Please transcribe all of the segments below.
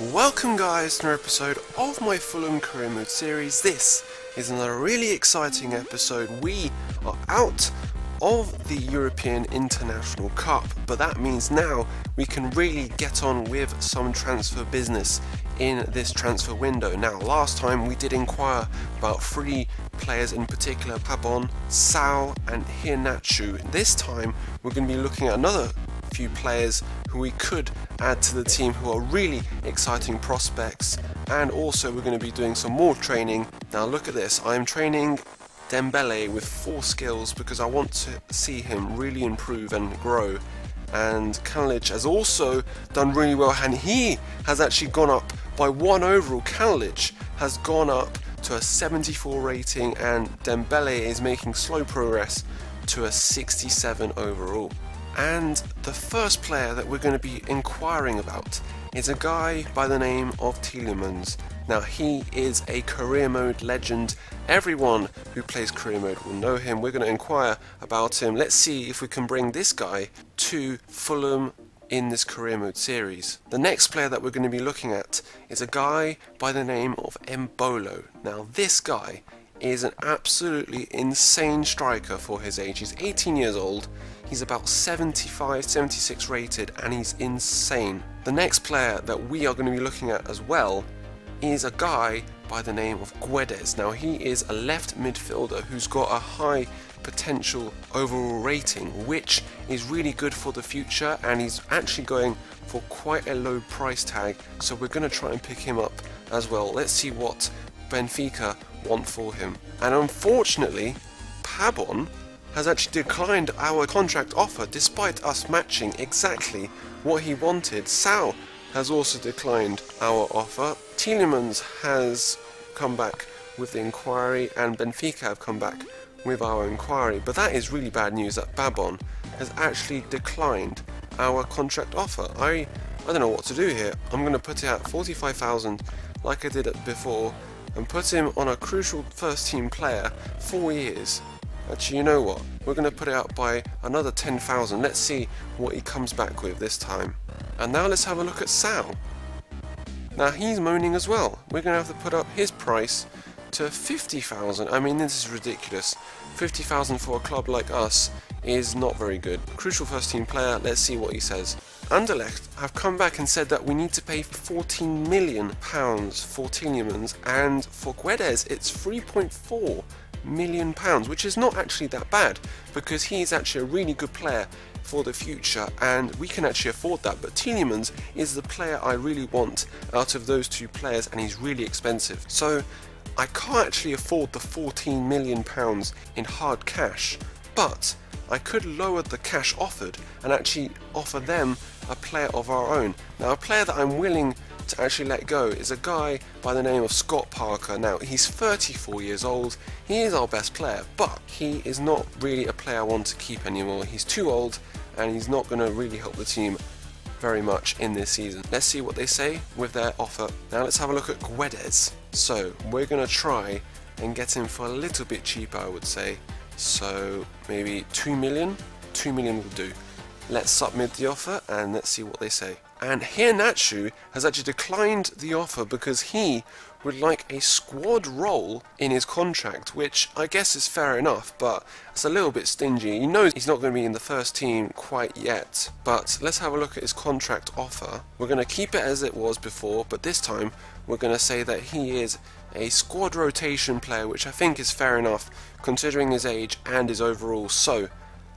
Welcome guys to another episode of my Fulham Career Mode series. This is another really exciting episode. We are out of the European International Cup, but that means now we can really get on with some transfer business in this transfer window. Now, last time we did inquire about three players in particular: Pabon, Sao and Hirnachu. This time we're going to be looking at another few players who we could add to the team who are really exciting prospects, and also we're going to be doing some more training. Now look at this, I am training Dembele with 4 skills because I want to see him really improve and grow. And Kanlic has also done really well, and he has actually gone up by 1 overall. Kanlic has gone up to a 74 rating and Dembele is making slow progress to a 67 overall. And the first player that we're going to be inquiring about is a guy by the name of Tielemans. Now, he is a career mode legend. Everyone who plays career mode will know him. We're going to inquire about him. Let's see if we can bring this guy to Fulham in this career mode series. The next player that we're going to be looking at is a guy by the name of Mbolo. Now, this guy is an absolutely insane striker for his age. He's 18 years old. He's about 75, 76 rated, and he's insane. The next player that we are going to be looking at as well is a guy by the name of Guedes. Now, he is a left midfielder who's got a high potential overall rating, which is really good for the future, and he's actually going for quite a low price tag, so we're going to try and pick him up as well. Let's see what Benfica want for him. And unfortunately, Pabon has actually declined our contract offer despite us matching exactly what he wanted. Sao has also declined our offer. Tielemans has come back with the inquiry, and Benfica have come back with our inquiry. But that is really bad news that Pabon has actually declined our contract offer. I don't know what to do here. I'm going to put it at 45,000 like I did it before and put him on a crucial first team player, 4 years. Actually, you know what? We're going to put it up by another 10,000. Let's see what he comes back with this time. And now let's have a look at Sao. Now he's moaning as well. We're going to have to put up his price to 50,000. I mean, this is ridiculous. 50,000 for a club like us is not very good. Crucial first team player. Let's see what he says. Anderlecht have come back and said that we need to pay £14 million for Tielemans, and for Guedes it's £3.4 million, which is not actually that bad because he's actually a really good player for the future and we can actually afford that. But Tielemans is the player I really want out of those two players, and he's really expensive, so I can't actually afford the £14 million in hard cash, but I could lower the cash offered and actually offer them a player of our own. Now, a player that I'm willing to actually let go is a guy by the name of Scott Parker. Now, he's 34 years old, he is our best player, but he is not really a player I want to keep anymore. He's too old and he's not going to really help the team very much in this season. Let's see what they say with their offer. Now let's have a look at Guedes. So we're going to try and get him for a little bit cheaper, I would say. So maybe 2 million? 2 million will do. Let's submit the offer and let's see what they say. And Hirnachu has actually declined the offer because he would like a squad role in his contract, which I guess is fair enough, but it's a little bit stingy. He knows he's not going to be in the first team quite yet, but let's have a look at his contract offer. We're going to keep it as it was before, but this time we're going to say that he is a squad rotation player, which I think is fair enough considering his age and his overall. So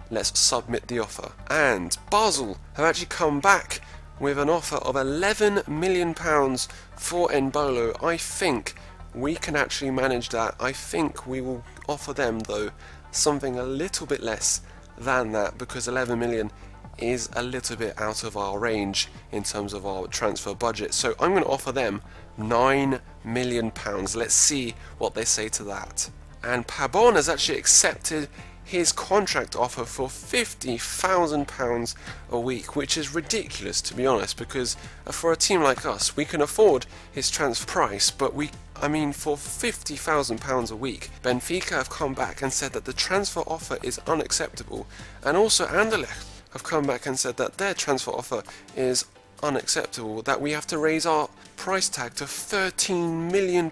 let's submit the offer. And Basel have actually come back with an offer of £11 million for Mbolo. I think we can actually manage that. I think we will offer them, though, something a little bit less than that, because 11 million is a little bit out of our range in terms of our transfer budget. So I'm going to offer them £9 million. Let's see what they say to that. And Pabon has actually accepted his contract offer for £50,000 a week, which is ridiculous, to be honest, because for a team like us we can afford his transfer price, but for £50,000 a week, Benfica have come back and said that the transfer offer is unacceptable, and also Anderlecht have come back and said that their transfer offer is unacceptable, that we have to raise our price tag to £13 million.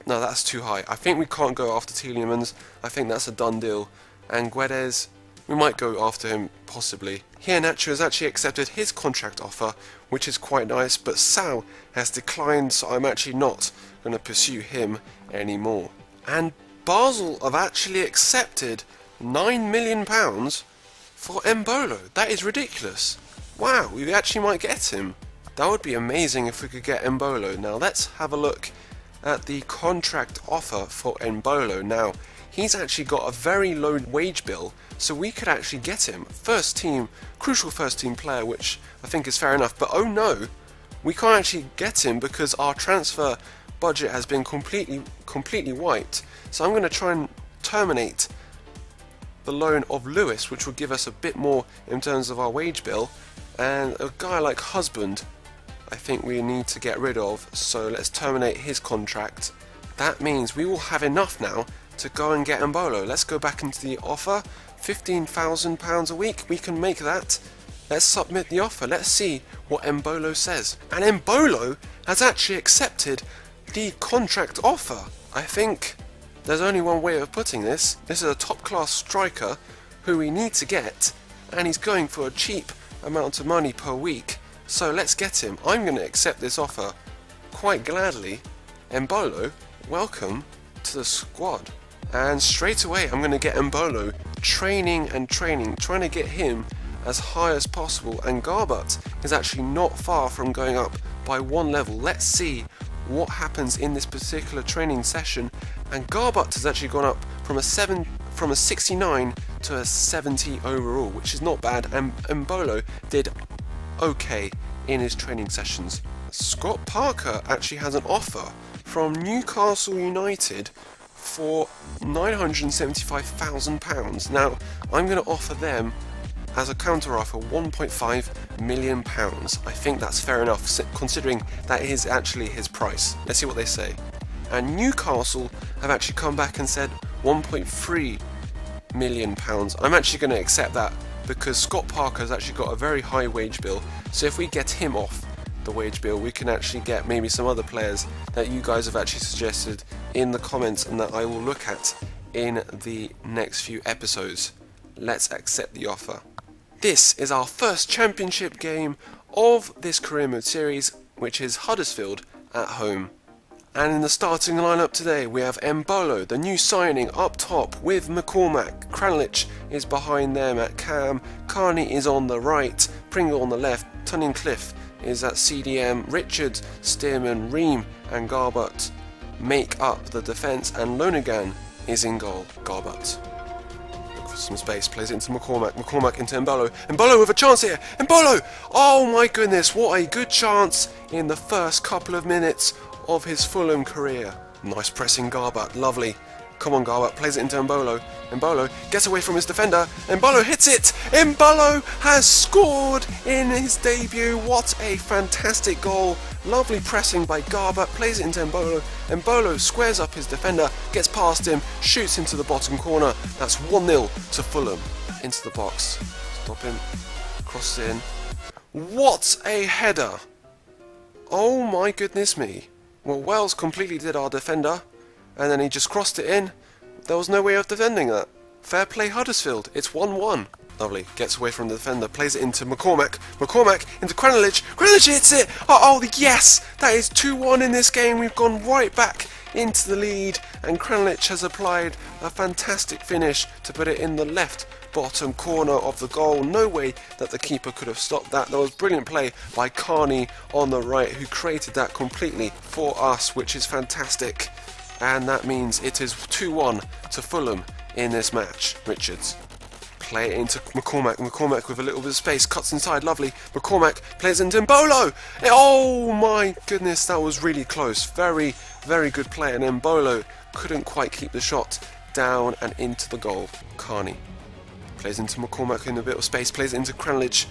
No, that's too high. I think we can't go after Tielemans. I think that's a done deal. And Guedes, we might go after him, possibly. Iheanacho has actually accepted his contract offer, which is quite nice, but Sal has declined, so I'm actually not going to pursue him anymore. And Basel have actually accepted £9 million for Embolo. That is ridiculous. Wow, we actually might get him. That would be amazing if we could get Embolo. Now let's have a look at the contract offer for Embolo. Now, he's actually got a very low wage bill, so we could actually get him. First team, crucial first team player, which I think is fair enough. But oh no, we can't actually get him because our transfer budget has been completely wiped. So I'm going to try and terminate the loan of Lewis, which will give us a bit more in terms of our wage bill. And a guy like Husband, I think we need to get rid of, so let's terminate his contract. That means we will have enough now to go and get Embolo. Let's go back into the offer. £15,000 a week, we can make that. Let's submit the offer. Let's see what Embolo says. And Embolo has actually accepted the contract offer. I think there's only one way of putting this. This is a top class striker who we need to get, and he's going for a cheap amount of money per week. So let's get him. I'm going to accept this offer quite gladly. Embolo, welcome to the squad. And straight away I'm going to get Embolo training, trying to get him as high as possible. And Garbutt is actually not far from going up by one level. Let's see what happens in this particular training session. And Garbutt has actually gone up from a 69 to a 70 overall, which is not bad. And Embolo did okay in his training sessions. Scott Parker actually has an offer from Newcastle United for £975,000. Now, I'm going to offer them as a counter offer £1.5 million. I think that's fair enough, considering that is actually his price. Let's see what they say. And Newcastle have actually come back and said £1.3 million. I'm actually going to accept that because Scott Parker has actually got a very high wage bill. So if we get him off the wage bill, we can actually get maybe some other players that you guys have actually suggested in the comments and that I will look at in the next few episodes. Let's accept the offer. This is our first championship game of this career mode series, which is Huddersfield at home. And in the starting lineup today we have Embolo, the new signing, up top with McCormack. Kranlich is behind them at cam, Carney is on the right, Pringle on the left, Tunnicliffe is at CDM, Richards, Stearman, Ream and Garbutt make up the defence, and Lonergan is in goal. Garbutt look for some space, plays it into McCormack, McCormack into Embolo, Embolo with a chance here, Embolo! Oh my goodness, what a good chance in the first couple of minutes of his Fulham career. Nice pressing Garbutt, lovely. Come on Garbutt, plays it into Embolo. Embolo gets away from his defender. Embolo hits it! Embolo has scored in his debut. What a fantastic goal. Lovely pressing by Garbutt, plays it into Embolo. Embolo squares up his defender, gets past him, shoots into the bottom corner. That's 1-0 to Fulham. Into the box. Stop him. Crosses in. What a header! Oh my goodness me. Well, Wells completely did our defender, and then he just crossed it in. There was no way of defending that. Fair play Huddersfield, it's 1-1. Lovely, gets away from the defender, plays it into McCormack. McCormack into Kranlich. Kranlich hits it! Oh, yes! That is 2-1 in this game. We've gone right back into the lead, and Kranlich has applied a fantastic finish to put it in the left bottom corner of the goal. No way that the keeper could have stopped that. There was brilliant play by Carney on the right, who created that completely for us, which is fantastic. And that means it is 2-1 to Fulham in this match. Richards play it into McCormack. McCormack with a little bit of space, cuts inside, lovely. McCormack plays into Embolo. Oh my goodness, that was really close. Very, very good play, and Embolo couldn't quite keep the shot down and into the goal. Carney plays into McCormack in a bit of space, plays it into Kranlich.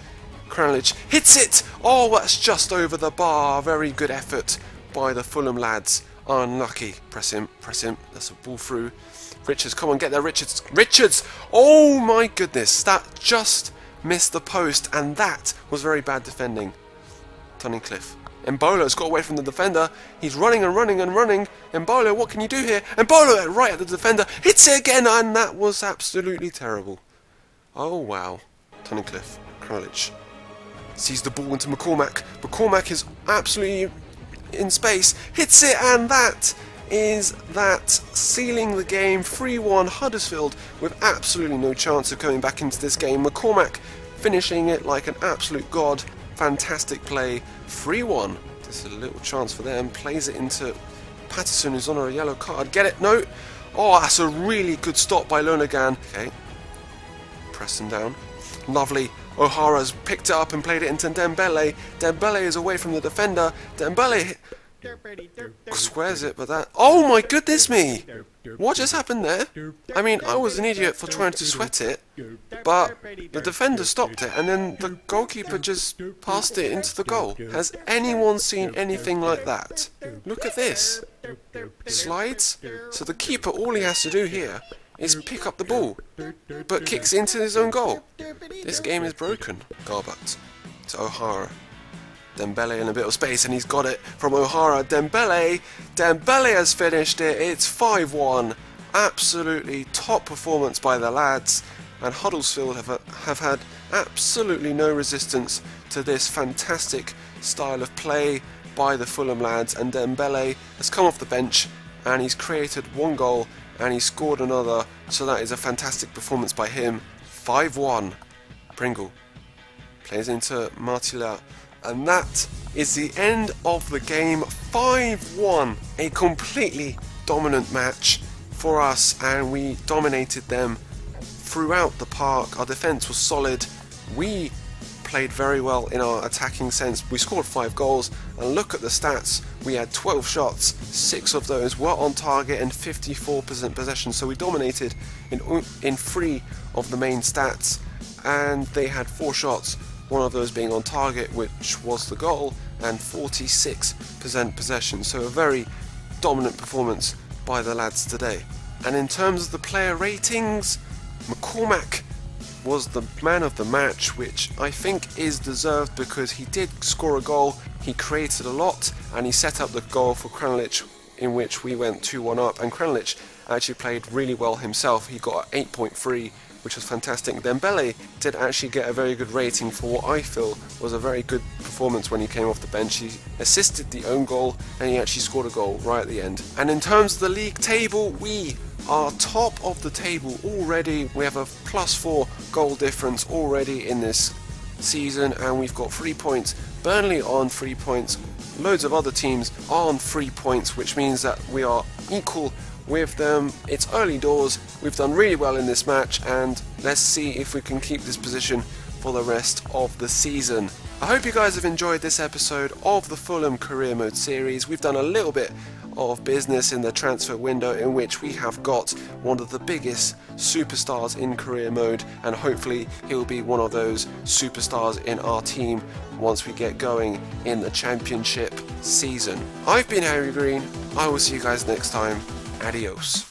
Kranlich hits it! Oh, that's just over the bar. Very good effort by the Fulham lads. Unlucky. Press him, that's a ball through. Richards, come on, get there, Richards. Richards! Oh my goodness, that just missed the post, and that was very bad defending. Tunnicliffe Embolo's got away from the defender. He's running and running and running. Embolo, what can you do here? Embolo right at the defender. Hits it again, and that was absolutely terrible. Oh, wow. Tunnicliffe, Kralic. Sees the ball into McCormack. McCormack is absolutely in space. Hits it, and that is that sealing the game. 3-1 Huddersfield with absolutely no chance of coming back into this game. McCormack finishing it like an absolute god. Fantastic play. 3-1. There's a little chance for them. Plays it into Patterson, who's on a yellow card. Get it? No. Oh, that's a really good stop by Lonergan. Okay. Press him down. Lovely. O'Hara's picked it up and played it into Dembele. Dembele is away from the defender. Dembele squares it, but that... Oh my goodness me! What just happened there? I mean, I was an idiot for trying to sweat it, but the defender stopped it, and then the goalkeeper just passed it into the goal. Has anyone seen anything like that? Look at this. Slides. So the keeper, all he has to do here is pick up the ball, but kicks into his own goal. This game is broken. Garbutt to O'Hara. Dembele in a bit of space, and he's got it from O'Hara. Dembele has finished it. It's 5-1. Absolutely top performance by the lads, and Huddersfield have had absolutely no resistance to this fantastic style of play by the Fulham lads. And Dembele has come off the bench, and he's created one goal, and he scored another, so that is a fantastic performance by him. 5-1. Pringle plays into Martila, and that is the end of the game. 5-1. A completely dominant match for us, and we dominated them throughout the park. Our defence was solid. We played very well in our attacking sense. We scored 5 goals, and look at the stats. We had 12 shots, 6 of those were on target, and 54% possession. So we dominated in 3 of the main stats, and they had 4 shots, one of those being on target, which was the goal, and 46% possession. So a very dominant performance by the lads today. And in terms of the player ratings, McCormack was the man of the match, which I think is deserved because he did score a goal, he created a lot, and he set up the goal for Kralic, in which we went 2-1 up, and Kralic actually played really well himself. He got 8.3, which was fantastic. Dembele did actually get a very good rating for what I feel was a very good performance when he came off the bench. He assisted the own goal, and he actually scored a goal right at the end. And in terms of the league table, we are top of the table already. We have a +4 goal difference already in this season, and we've got 3 points. Burnley on 3 points. Loads of other teams are on 3 points, which means that we are equal with them. It's early doors. We've done really well in this match, and let's see if we can keep this position for the rest of the season. I hope you guys have enjoyed this episode of the Fulham Career Mode series. We've done a little bit of business in the transfer window, in which we have got one of the biggest superstars in career mode, and hopefully he'll be one of those superstars in our team once we get going in the championship season. I've been Harry Green. I will see you guys next time. Adios.